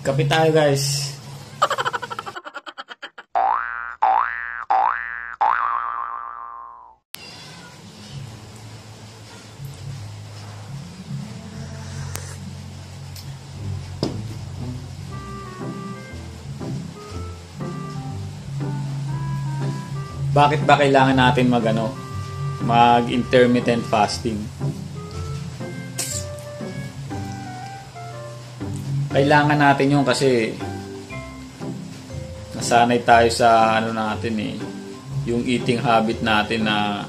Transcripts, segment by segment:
Kape tayo guys. Bakit ba kailangan natin mag-intermittent fasting? Kailangan natin yun kasi nasanay tayo sa yung eating habit natin na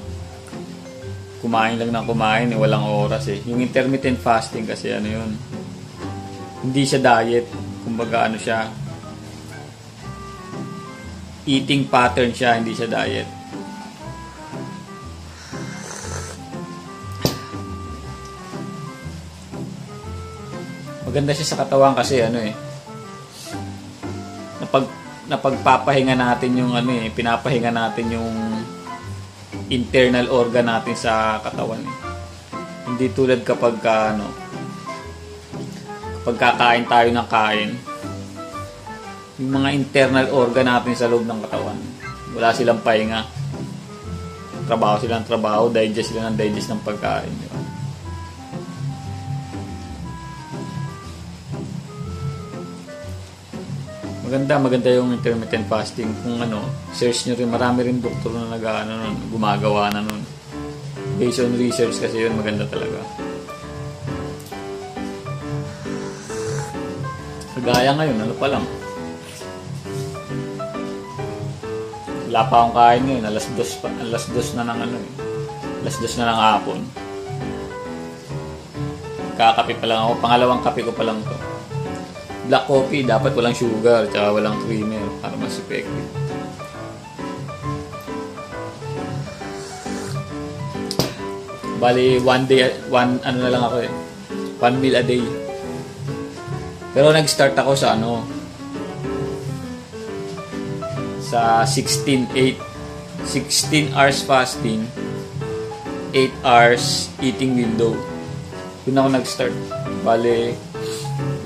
kumain lang ng kumain, walang oras eh. Yung intermittent fasting kasi hindi siya diet, kumbaga siya, eating pattern siya, hindi siya diet. Maganda siya sa katawan kasi napagpapahinga natin yung pinapahinga natin yung internal organ natin sa katawan eh. Hindi tulad kapag kakain tayo ng kain, yung mga internal organ natin sa loob ng katawan, wala silang pahinga. Trabaho sila ng trabaho, digest sila ng digest ng pagkain. Diba? Maganda yung intermittent fasting. Kung search nyo rin, marami rin doktor na gumagawa na nun. Based on research kasi yun, maganda talaga. Kagaya ngayon, pa lang. Wala pa akong kain ngayon, alas dos na ng hapon. Kakape pa lang ako, pangalawang kape ko pa lang to. Black coffee, dapat walang sugar, tsaka walang creamer para mas effective. Bali, one meal a day. Pero nag-start ako sa 16 hours fasting, 8 hours eating window. Doon ako nag-start. Bali,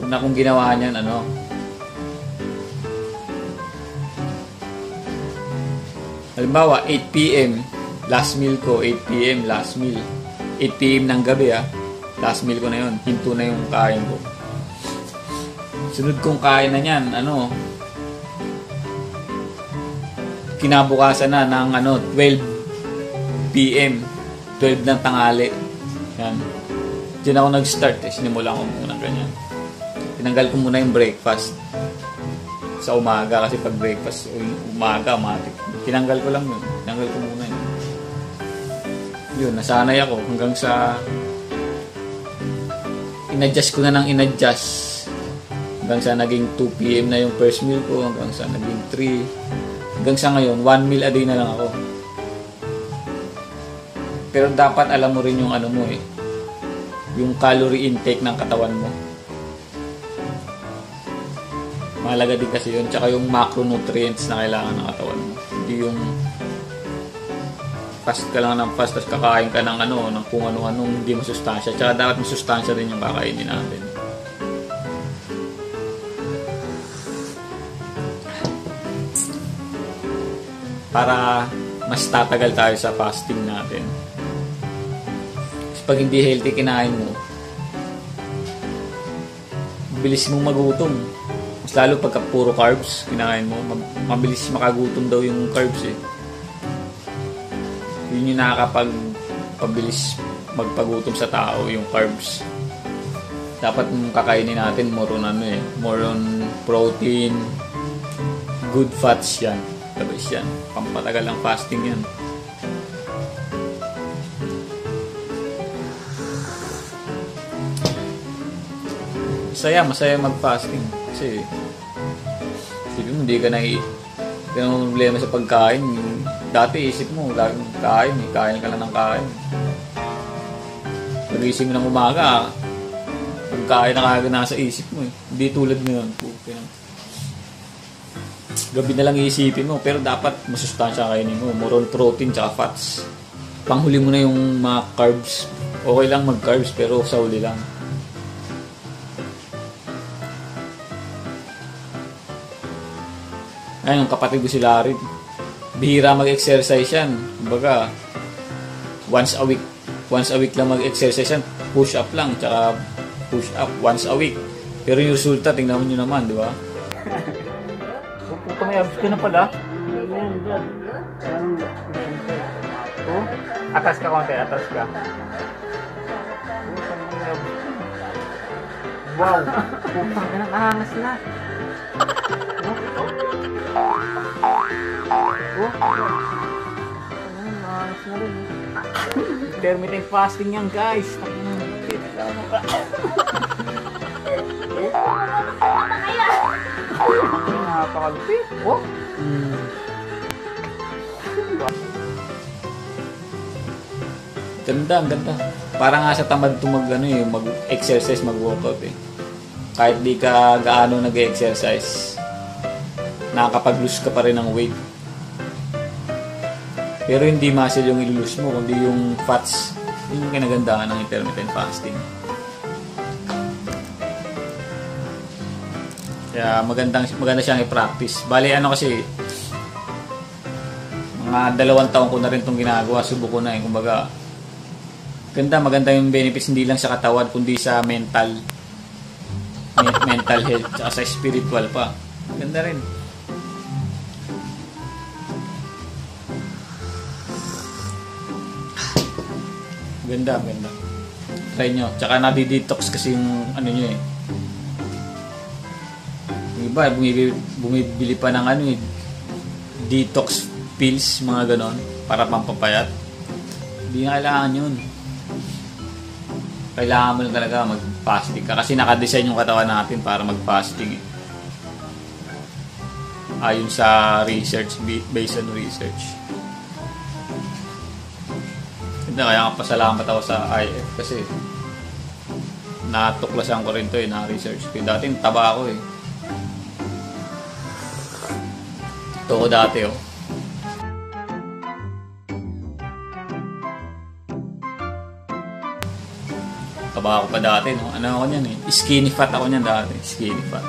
una kong ginawa niyan, halimbawa, 8 p.m. last meal ko, 8 p.m. last meal. 8 p.m. ng gabi, last meal ko na yun. Hinto na yung kain ko. Sunod kong kain na niyan, kinabukasan na ng 12 p.m. 12 ng tanghali. Yan. Diyan ako nag-start Sinimulan ko muna ganyan. Tinanggal ko muna yung breakfast sa umaga kasi pag breakfast umaga, matik. Tinanggal ko lang yun. Tinanggal ko muna yun. Yun, nasanay ako hanggang sa inadjust ko na ng inadjust. Hanggang sa naging 2 p.m. na yung first meal ko, hanggang sa naging 3. Hanggang sa ngayon, 1 meal a day na lang ako. Pero dapat alam mo rin yung yung calorie intake ng katawan mo. Mahalaga din kasi yun. Tsaka yung macronutrients na kailangan ng katawan mo. Hindi yung fast ka lang ng fast tapos kakain ka ng kung ano-anong hindi masustansya. Tsaka dapat masustansya din yung kakainin natin. Para mas tatagal tayo sa fasting natin. Kasi pag hindi healthy kinain mo, mabilis mong magutom. Mas lalo pagka puro carbs kinain mo, mabilis makagutom daw yung carbs eh. Yun yung nakakapagpabilis magpagutom sa tao, yung carbs. Dapat kakainin natin more on protein, good fats yan. Tapos yan, pampatagal ang fasting yan. Masaya mag-fasting. Kasi isipin mo, hindi ka problema sa pagkain. Dati isip mo, laging kain ka lang ng kain. Pagising mo ng umaga, pagkain na kagad nasa isip mo eh. Hindi tulad ngayon. Gabi na lang iisipin mo, pero dapat masustansya kainin mo. More on protein tsaka fats. Panghuli mo na yung mga carbs. Okay lang mag-carbs, pero sa huli lang. Ayun, yung kapatid ko si Larry. Bihira mag-exercise yan. Kumbaga, once a week. Once a week lang mag-exercise yan. Push up lang, tsaka push up once a week. Pero yung resulta, tingnan mo nyo naman, di ba? Puta, may abs ka na pala. Oh, atas ka konti, atas ka. Wow! Putang ka na, nahangas na. Nahangas na rin. Intermittent fasting yan, guys. Napakalupit. Oh! Ganda, ang ganda. Parang nga sa tamad ito mag-exercise, mag-workout eh. Kahit di ka gaano nag-exercise, nakakapag-lose ka pa rin ng weight. Pero hindi muscle yung ilulose mo, kundi yung fats. Yun yung kinagandahan ng intermittent fasting. Kaya maganda siyang i-practice. Bali kasi, mga 2 taon ko na rin itong ginagawa, subo ko na eh. Kumbaga, maganda yung benefits hindi lang sa katawan, kundi sa mental health, at sa spiritual pa. Ganda rin. Ganda. Try nyo. Tsaka nadi-detox kasi yung nyo eh. Yung iba, bumibili pa ng detox pills, mga ganon, para pampapayat. Hindi na kailangan yun. Kailangan mo lang talaga mag-fasting ka. Kasi nakadesign yung katawan natin para mag-fasting eh. Ayon sa research, based on research. Kaya pasalamat ako sa IF kasi natuklasan ko rin to eh, na-research ko. Dati taba ako eh. Ito ko dati oh. Taba ako pa dati, no? Ano ako niyan eh? Skinny fat ako niyan dati. Skinny fat.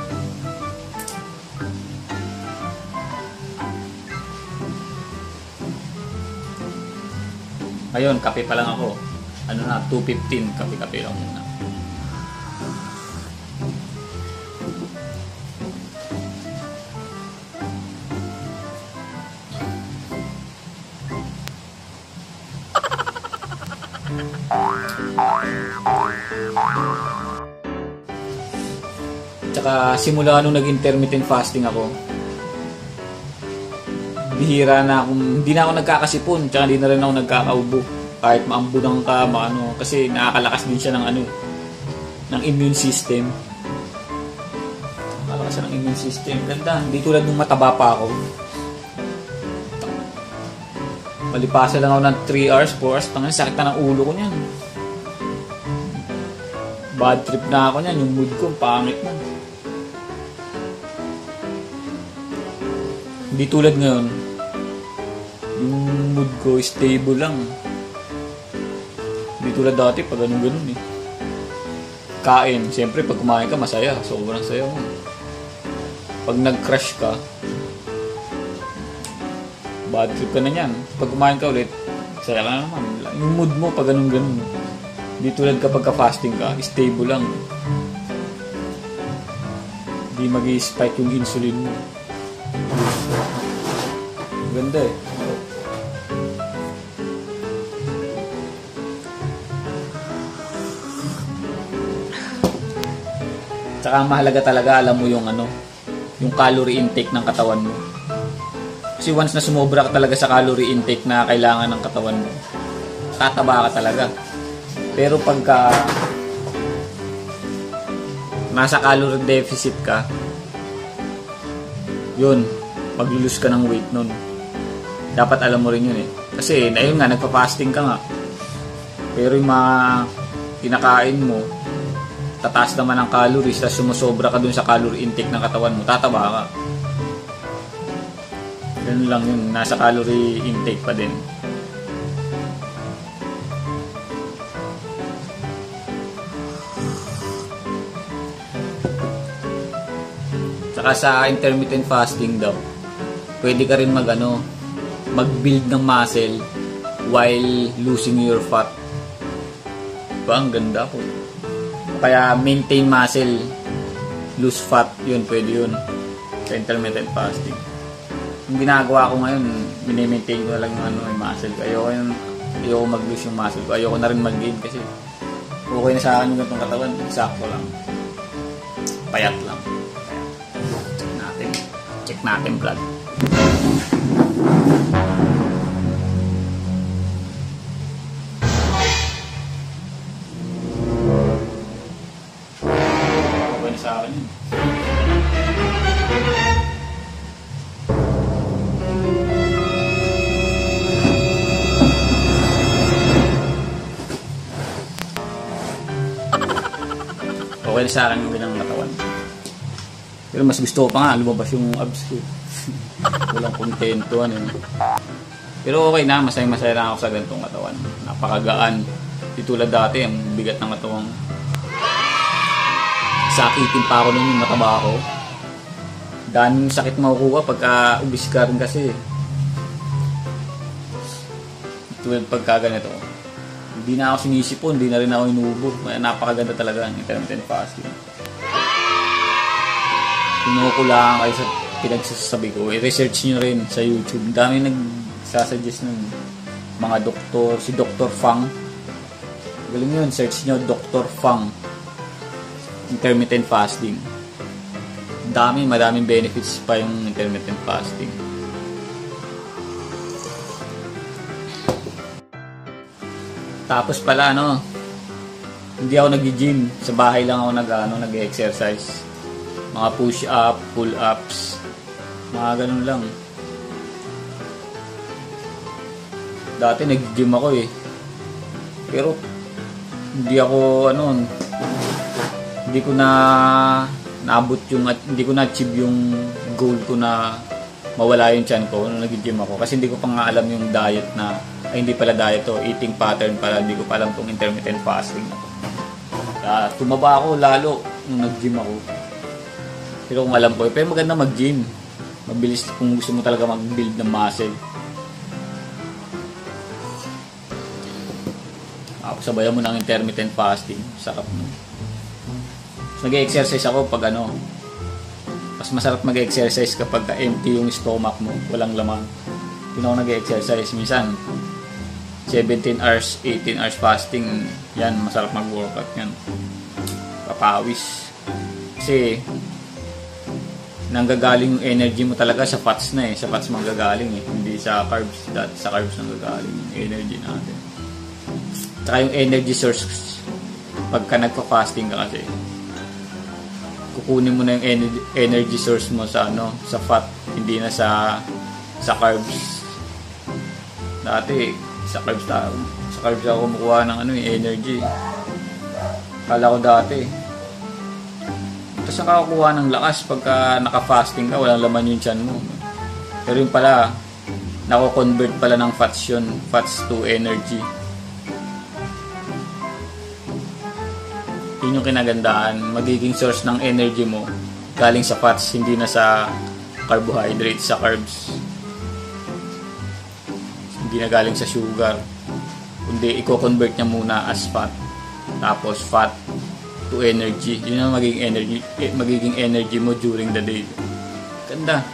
Ngayon, kape pa lang ako. 2:15. Kape-kape lang muna. Tsaka simula nung nag-intermittent fasting ako, bihira na akong, hindi na ako nagkakasipon, tsaka hindi na rin ako nagkakaubo. Kahit maambunan ka, kasi nakakalakas din siya ng immune system. Nakakalakas ng immune system. Ganda, hindi tulad nung mataba pa ako. Malipasa lang ako ng 3 hours, 4 hours, sakit na ng ulo ko niyan. Bad trip na ako niyan, yung mood ko, pangit na. Hindi tulad ngayon, yung mood ko stable lang. Hindi tulad dati pag ganun eh. Kain, siyempre pag kumain ka masaya, sobrang saya mo. Pag nag-crush ka, bad trip ka na yan. Pag kumain ka ulit, saya ka na naman. Yung mood mo pag ganun. Hindi tulad kapag ka-fasting ka, stable lang. Hindi mag-i-spike yung insulin mo. Ganda eh. Tsaka mahalaga talaga, alam mo yung yung calorie intake ng katawan mo. Kasi once na sumobra ka talaga sa calorie intake na kailangan ng katawan mo, tataba ka talaga. Pero pagka nasa calorie deficit ka, yun, maglulus ka ng weight nun. Dapat alam mo rin yun eh. Kasi ayun nga, nagpa-fasting ka nga. Pero yung mga kinakain mo, tataas naman ang calories, tapos sumusobra ka dun sa calorie intake ng katawan mo, tataba ka. Ganun lang yun, nasa calorie intake pa din. Saka sa intermittent fasting daw, pwede ka rin mag-build ng muscle while losing your fat. Diba? Ang ganda po. Kaya maintain muscle, lose fat, yun, pwede yun. Sa intermittent fasting. Yung ginagawa ko ngayon, mini-maintain ko na lang yung muscle ko. Ayoko mag-lose yung muscle ko. Ayoko na rin mag-gain kasi okay na sa akin yung ganitong katawan. Sakto lang. Payat lang. Check natin blood. Okay na sa akin yun. Okay na sa akin yung ganang katawan. Pero mas gusto ko pa nga lumabas yung abs ko. Walang kontento Pero okay na, masaya na ako sa ganitong katawan. Napakagaan. Di tulad dati, ang bigat ng katawan. Sakitin pa ako nung mataba ako. Daming sakit makukuha pagka ubis ka rin kasi. Tulad pagka ganito. Hindi na ako sinisipon, hindi na rin ako inuubo. Napakaganda talaga ang intermittent fasting. Pinuha ko lang kayo sa pinagsasabi ko. I-research nyo rin sa YouTube. Dami nagsasuggest ng mga doktor. Si Dr. Fang. Galing yun. Search nyo Dr. Fang. Intermittent fasting. Madaming benefits pa yung intermittent fasting. Tapos pala hindi ako nag-gym. Sa bahay lang ako nag-exercise. Mga push-up, pull-ups, mga ganun lang. Dati nag-gym ako pero hindi ko hindi ko na-achieve yung goal ko na mawala yung tiyan ko nung nag-gym ako. Kasi hindi ko pa nga alam yung diet hindi pala diet eating pattern pala. Hindi ko pa alam tong intermittent fasting na to. Tumaba ako lalo nung nag-gym ako. Pero kung alam ko, pero maganda mag-gym. Mabilis kung gusto mo talaga mag-build ng muscle. Sabayan mo ng intermittent fasting. Sarap mo. Nag-exercise ako pag mas masarap mag-exercise kapag empty yung stomach mo. Walang laman. Yun ako nag-exercise. Minsan, 17 hours, 18 hours fasting. Yan, masarap mag-workout yan. Papawis. Kasi, nanggagaling yung energy mo talaga sa fats sa fats manggagaling hindi sa carbs. Sa carbs nanggagaling yung energy natin. Tsaka yung energy source pagka nagpa-fasting ka kasi kukunin mo na yung energy source mo sa fat, hindi na sa carbs. Dati sa carbs ako kumukuha ng energy. Kala ko dati tapos nakakuha ng lakas pagka naka-fasting ka, walang laman yung tiyan mo. Pero yung pala, nako-convert pala ng fats yun. Fats to energy. Yun yung kinagandaan. Magiging source ng energy mo galing sa fats, hindi na sa carbohydrates, sa carbs. Hindi na galing sa sugar. Kundi i-convert niya muna as fat. Tapos fat to energy. Yun ang magiging energy mo during the day. Ganda.